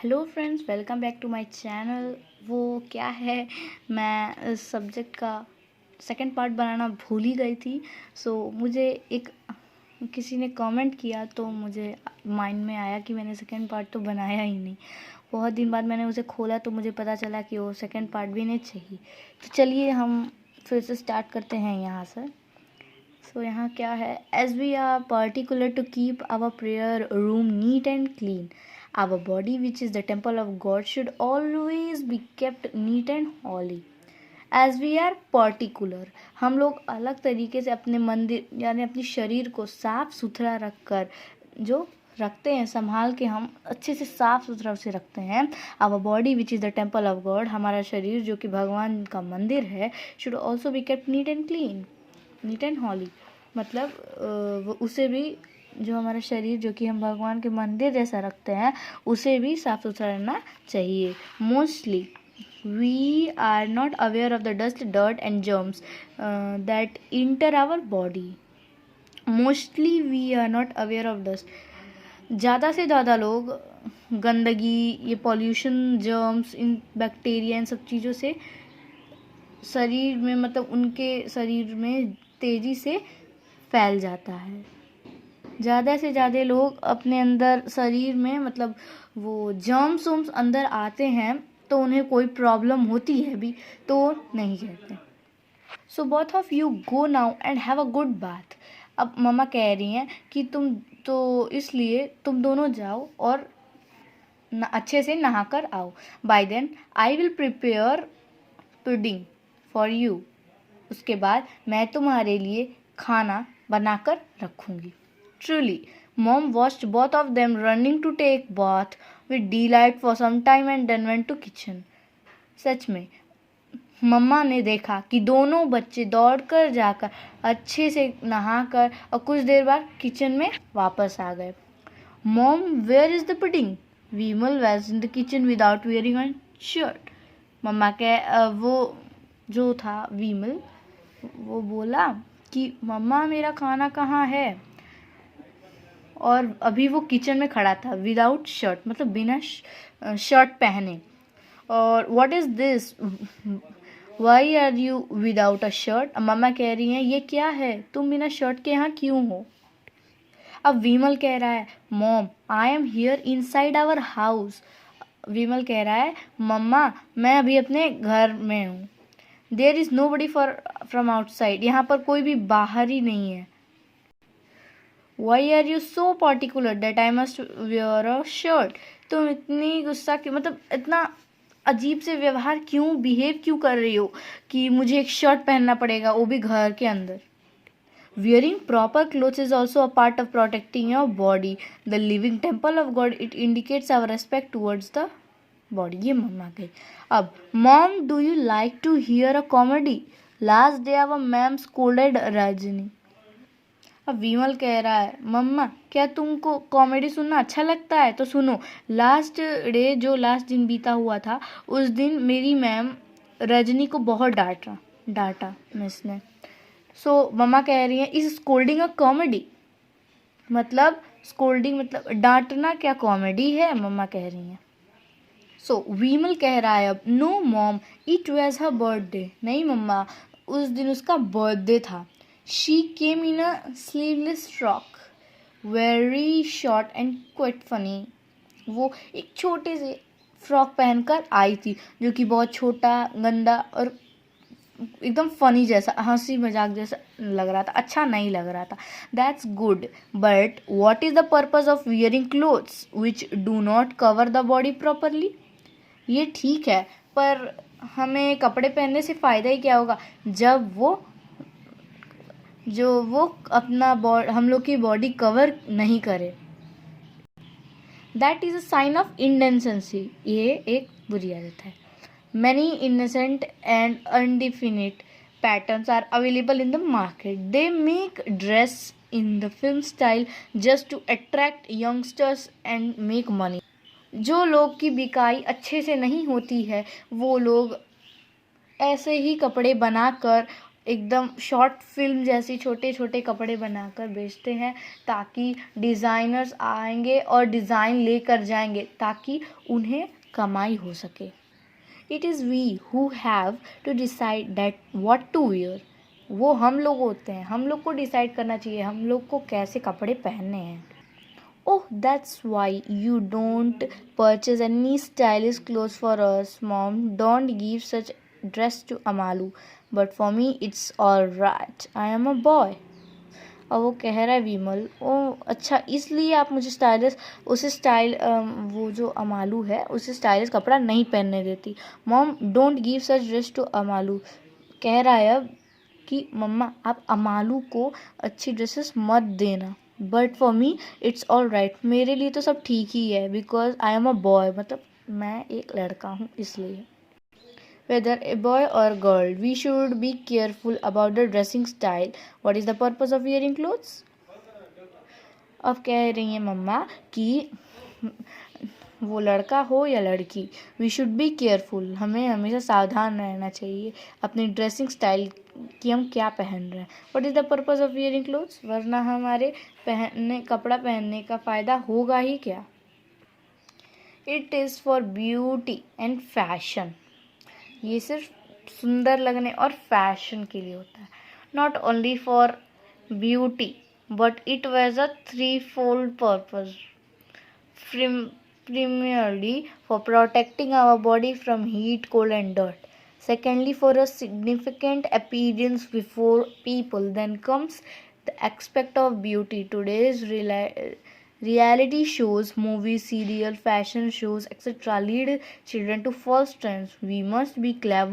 Hello friends, welcome back to my channel. वो क्या है, मैं इस सब्जेक्ट का सेकंड पार्ट बनाना भूल ही गई थी। मुझे एक किसी ने कमेंट किया तो मुझे माइंड में आया कि मैंने सेकंड पार्ट तो बनाया ही नहीं। बहुत दिन बाद मैंने उसे खोला तो मुझे पता चला कि वो सेकंड पार्ट भी नहीं चाहिए। तो चलिए हम फिर से स्टार्ट करते हैं यहाँ से। यहाँ क्या है, as we are particular to keep our prayer room neat and clean, our body which is the temple of God should always be kept neat and holy. As we are particular, हम लोग अलग तरीके से अपने मंदिर यानी अपनी शरीर को साफ सुथरा रख कर जो रखते हैं, संभाल के हम अच्छे से साफ सुथरा उसे रखते हैं। Our body which is the temple of God, हमारा शरीर जो कि भगवान का मंदिर है, should also be kept neat and clean, neat and holy. मतलब उसे भी, जो हमारा शरीर जो कि हम भगवान के मंदिर जैसा रखते हैं, उसे भी साफ सुथरा रहना चाहिए। Mostly we are not aware of the dust, dirt and germs that enter our body. Mostly we are not aware of dust, ज़्यादा से ज़्यादा लोग गंदगी, ये पॉल्यूशन, जर्म्स, इन बैक्टीरिया, इन सब चीज़ों से शरीर में, मतलब उनके शरीर में तेज़ी से फैल जाता है। ज़्यादा से ज़्यादा लोग अपने अंदर शरीर में, मतलब वो जर्म्स उम्स अंदर आते हैं तो उन्हें कोई प्रॉब्लम होती है भी तो नहीं कहते। So both of you go now and have a good bath. अब मम्मा कह रही हैं कि इसलिए तुम दोनों जाओ और अच्छे से नहा कर आओ। By then I will prepare pudding for you. उसके बाद मैं तुम्हारे लिए खाना बनाकर रखूँगी। Truly, Mom watched both of them running to take bath with delight for some time and then went to kitchen. सच में मम्मा ने देखा कि दोनों बच्चे दौड़कर जाकर अच्छे से नहाकर और कुछ देर बाद किचन में वापस आ गए। Mom, where is the pudding? Vimal was in the kitchen without wearing a shirt. मम्मा के वो जो था विमल, वो बोला कि मम्मा मेरा खाना कहाँ है, और अभी वो किचन में खड़ा था विदाउट शर्ट, मतलब बिना शर्ट पहने। और what is this, why are you without a shirt. मम्मा कह रही हैं ये क्या है, तुम बिना शर्ट के यहाँ क्यों हो। अब विमल कह रहा है mom I am here inside our house. Vimal कह रहा है मम्मा मैं अभी अपने घर में हूँ। There is nobody from outside, यहाँ पर कोई भी बाहर ही नहीं है। Why are you so particular that I must wear a shirt? तुम इतनी गुस्सा क्यों, मतलब इतना अजीब से व्यवहार क्यों, बिहेव क्यों कर रही हो कि मुझे एक शर्ट पहनना पड़ेगा, वो भी घर के अंदर। Wearing proper clothes is also a part of protecting your body. The living temple of God, it indicates our respect towards the body. ये मम्मा गई। अब Mom, do you like to hear a comedy? Last day our ma'am scolded Rajini. अब विमल कह रहा है मम्मा क्या तुमको comedy सुनना अच्छा लगता है, तो सुनो। लास्ट दिन बीता हुआ था, उस दिन मेरी मैम रजनी को बहुत डांटा मिस ने। मम्मा कह रही हैं इस स्कोल्डिंग अ कॉमेडी, मतलब स्कोल्डिंग मतलब डांटना क्या कॉमेडी है, मम्मा कह रही हैं। विमल कह रहा है अब no mom it was her birthday. नहीं मम्मा, उस दिन उसका बर्थडे था। She came in a sleeveless frock, very short and quite funny. वो एक छोटे से फ्रॉक पहनकर आई थी जो कि बहुत छोटा, गंदा और एकदम फनी जैसा, हंसी मजाक जैसा लग रहा था, अच्छा नहीं लग रहा था। That's good, but what is the purpose of wearing clothes which do not cover the body properly? ये ठीक है, पर हमें कपड़े पहनने से फ़ायदा ही क्या होगा जब वो अपना हम लोग की बॉडी कवर नहीं करे। That is a sign of indecency, ये एक बुरी आदत है। Many innocent and indefinite patterns are available in the market. They make dress in the film style just to attract youngsters and make money. जो लोग की बिकाई अच्छे से नहीं होती है, वो लोग ऐसे ही कपड़े बनाकर एकदम शॉर्ट फिल्म जैसी छोटे छोटे कपड़े बनाकर बेचते हैं, ताकि डिज़ाइनर्स आएंगे और डिज़ाइन लेकर जाएंगे ताकि उन्हें कमाई हो सके. It is we who have to decide that what to wear. वो हम लोग होते हैं, हम लोग को डिसाइड करना चाहिए हम लोग को कैसे कपड़े पहनने हैं. Oh, that's why you don't purchase any stylish clothes for us, Mom. Don't give such dress to Amalu. But for me, it's all right. I am a boy. और वो कह रहा है विमल, ओ अच्छा इसलिए आप मुझे स्टाइलिश उसे स्टाइल वो जो अमालू है उसे स्टाइलिश कपड़ा नहीं पहनने देती. Mom don't give such dress to Amalu. कह रहा है अब कि मम्मा आप अमालू को अच्छी ड्रेसेस मत देना. But for me it's all right. मेरे लिए तो सब ठीक ही है, because I am a boy, मतलब मैं एक लड़का हूँ इसलिए. Whether a boy or girl, we should be careful about the dressing style. What is the purpose of wearing clothes? अब कह रही हैं मम्मा कि वो लड़का हो या लड़की, वी शुड बी केयरफुल. हमें हमेशा सावधान रहना चाहिए अपनी ड्रेसिंग स्टाइल कि हम क्या पहन रहे हैं. What is the purpose of wearing clothes. वरना हमारे कपड़ा पहनने का फ़ायदा होगा ही क्या. It is for beauty and fashion. ये सिर्फ सुंदर लगने और फैशन के लिए होता है. Not only for beauty but it was a threefold purpose. Primarily for protecting our body from heat, cold and dirt. Secondly, for a significant appearance before people. Then comes the aspect of beauty. Today's reality shows, movies, serial, fashion shows, etc. lead children to false trends. We must be clever